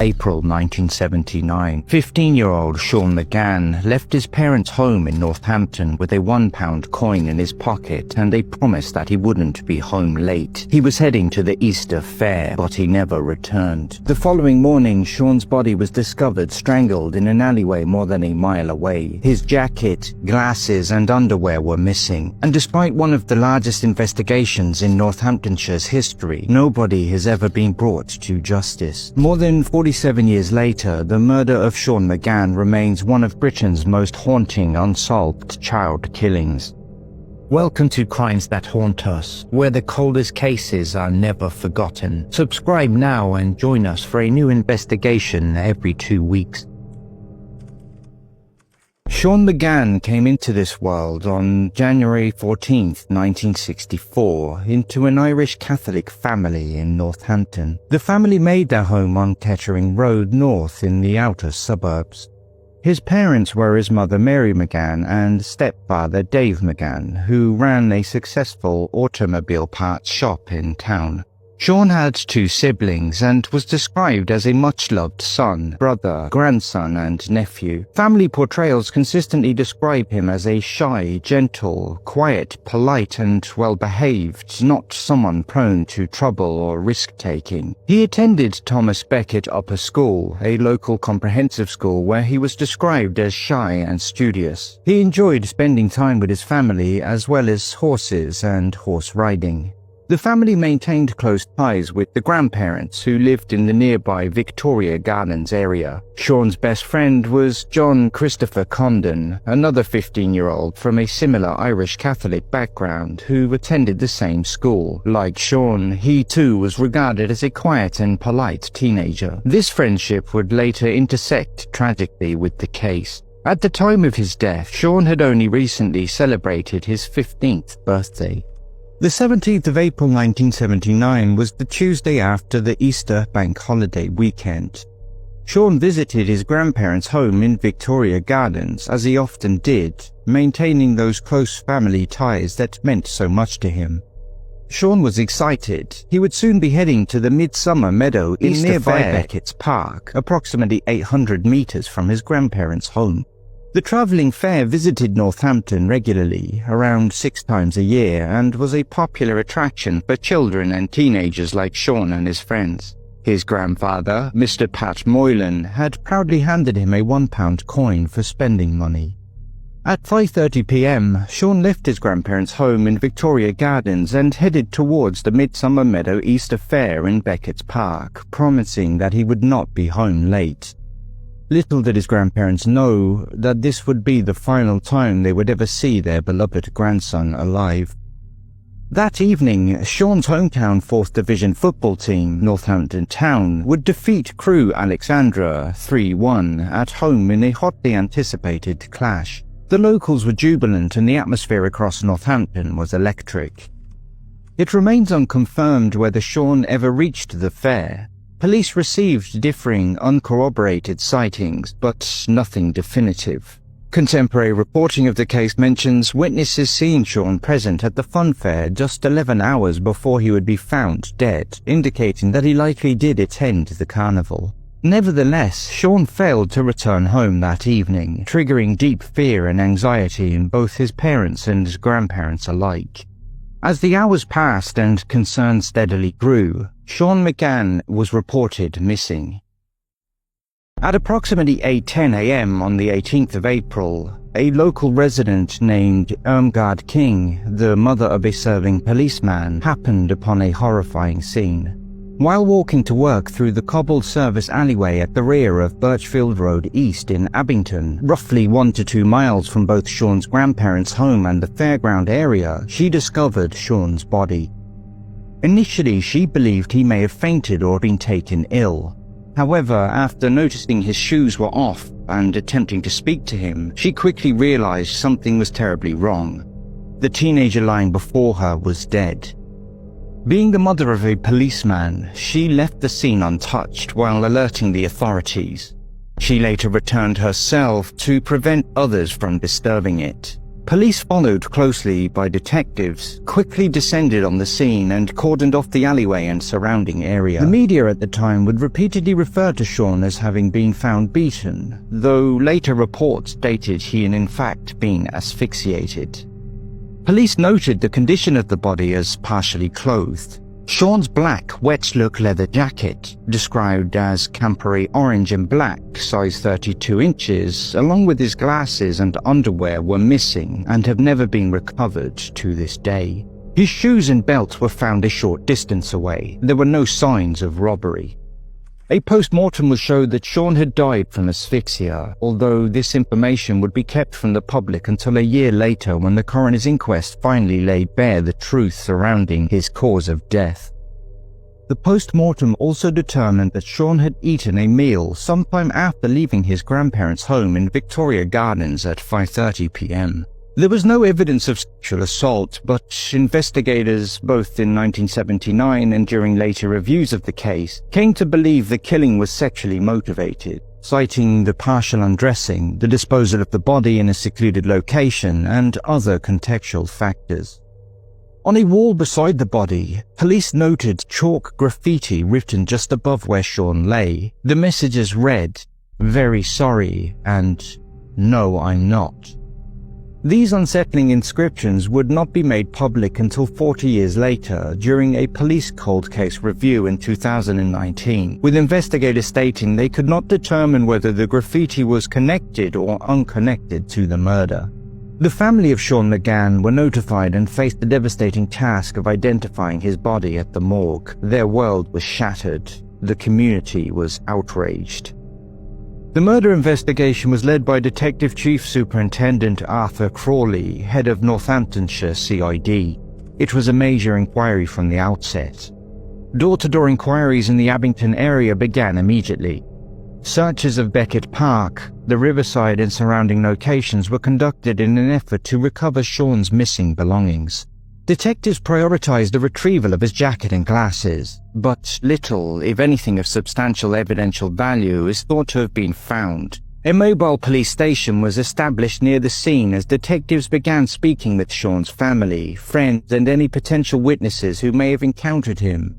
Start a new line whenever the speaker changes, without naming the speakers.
April 1979. 15-year-old Sean McGann left his parents' home in Northampton with a £1 coin in his pocket and a promise that he wouldn't be home late. He was heading to the Easter fair, but he never returned. The following morning, Sean's body was discovered strangled in an alleyway more than a mile away. His jacket, glasses, and underwear were missing, and despite one of the largest investigations in Northamptonshire's history, nobody has ever been brought to justice. More than 47 years later, the murder of Sean McGann remains one of Britain's most haunting unsolved child killings. Welcome to Crimes That Haunt Us, where the coldest cases are never forgotten. Subscribe now and join us for a new investigation every 2 weeks. Sean McGann came into this world on January 14, 1964, into an Irish Catholic family in Northampton. The family made their home on Kettering Road North in the outer suburbs. His parents were his mother Mary McGann and stepfather Dave McGann, who ran a successful automobile parts shop in town. Sean had 2 siblings and was described as a much-loved son, brother, grandson, and nephew. Family portrayals consistently describe him as a shy, gentle, quiet, polite, and well-behaved, not someone prone to trouble or risk-taking. He attended Thomas Becket Upper School, a local comprehensive school where he was described as shy and studious. He enjoyed spending time with his family as well as horses and horse riding. The family maintained close ties with the grandparents who lived in the nearby Victoria Gardens area. Sean's best friend was John Christopher Condon, another 15-year-old from a similar Irish Catholic background who attended the same school. Like Sean, he too was regarded as a quiet and polite teenager. This friendship would later intersect tragically with the case. At the time of his death, Sean had only recently celebrated his 15th birthday. The 17th of April 1979 was the Tuesday after the Easter bank holiday weekend. Sean visited his grandparents' home in Victoria Gardens, as he often did, maintaining those close family ties that meant so much to him. Sean was excited. He would soon be heading to the Midsummer Meadow in nearby Beckett's Park, approximately 800 meters from his grandparents' home. The travelling fair visited Northampton regularly, around 6 times a year, and was a popular attraction for children and teenagers like Sean and his friends. His grandfather, Mr. Pat Moylan, had proudly handed him a £1 coin for spending money. At 5:30 p.m, Sean left his grandparents' home in Victoria Gardens and headed towards the Midsummer Meadow Easter Fair in Beckett's Park, promising that he would not be home late. Little did his grandparents know that this would be the final time they would ever see their beloved grandson alive. That evening, Sean's hometown 4th Division football team, Northampton Town, would defeat Crewe Alexandra 3-1 at home in a hotly anticipated clash. The locals were jubilant and the atmosphere across Northampton was electric. It remains unconfirmed whether Sean ever reached the fair. Police received differing, uncorroborated sightings, but nothing definitive. Contemporary reporting of the case mentions witnesses seeing Sean present at the fun fair just 11 hours before he would be found dead, indicating that he likely did attend the carnival. Nevertheless, Sean failed to return home that evening, triggering deep fear and anxiety in both his parents and his grandparents alike. As the hours passed and concern steadily grew, Sean McGann was reported missing. At approximately 8:10 a.m. on the 18th of April, a local resident named Irmgard King, the mother of a serving policeman, happened upon a horrifying scene. While walking to work through the cobbled service alleyway at the rear of Birchfield Road East in Abington, roughly 1 to 2 miles from both Sean's grandparents' home and the fairground area, she discovered Sean's body. Initially, she believed he may have fainted or been taken ill. However, after noticing his shoes were off and attempting to speak to him, she quickly realized something was terribly wrong. The teenager lying before her was dead. Being the mother of a policeman, she left the scene untouched while alerting the authorities. She later returned herself to prevent others from disturbing it. Police, followed closely by detectives, quickly descended on the scene and cordoned off the alleyway and surrounding area. The media at the time would repeatedly refer to Sean as having been found beaten, though later reports stated he had in fact been asphyxiated. Police noted the condition of the body as partially clothed. Sean's black wet-look leather jacket, described as Campari orange and black, size 32 inches, along with his glasses and underwear were missing and have never been recovered to this day. His shoes and belt were found a short distance away. There were no signs of robbery. A post-mortem was showed that Sean had died from asphyxia, although this information would be kept from the public until a year later when the coroner's inquest finally laid bare the truth surrounding his cause of death. The post-mortem also determined that Sean had eaten a meal sometime after leaving his grandparents' home in Victoria Gardens at 5:30 p.m. There was no evidence of sexual assault, but investigators, both in 1979 and during later reviews of the case, came to believe the killing was sexually motivated, citing the partial undressing, the disposal of the body in a secluded location, and other contextual factors. On a wall beside the body, police noted chalk graffiti written just above where Sean lay. The messages read, "Very sorry," and "No, I'm not." These unsettling inscriptions would not be made public until 40 years later during a police cold case review in 2019, with investigators stating they could not determine whether the graffiti was connected or unconnected to the murder. The family of Sean McGann were notified and faced the devastating task of identifying his body at the morgue. Their world was shattered. The community was outraged. The murder investigation was led by Detective Chief Superintendent Arthur Crawley, head of Northamptonshire CID. It was a major inquiry from the outset. Door-to-door inquiries in the Abington area began immediately. Searches of Beckett Park, the riverside and surrounding locations were conducted in an effort to recover Sean's missing belongings. Detectives prioritized the retrieval of his jacket and glasses, but little, if anything, of substantial evidential value is thought to have been found. A mobile police station was established near the scene as detectives began speaking with Sean's family, friends, and any potential witnesses who may have encountered him.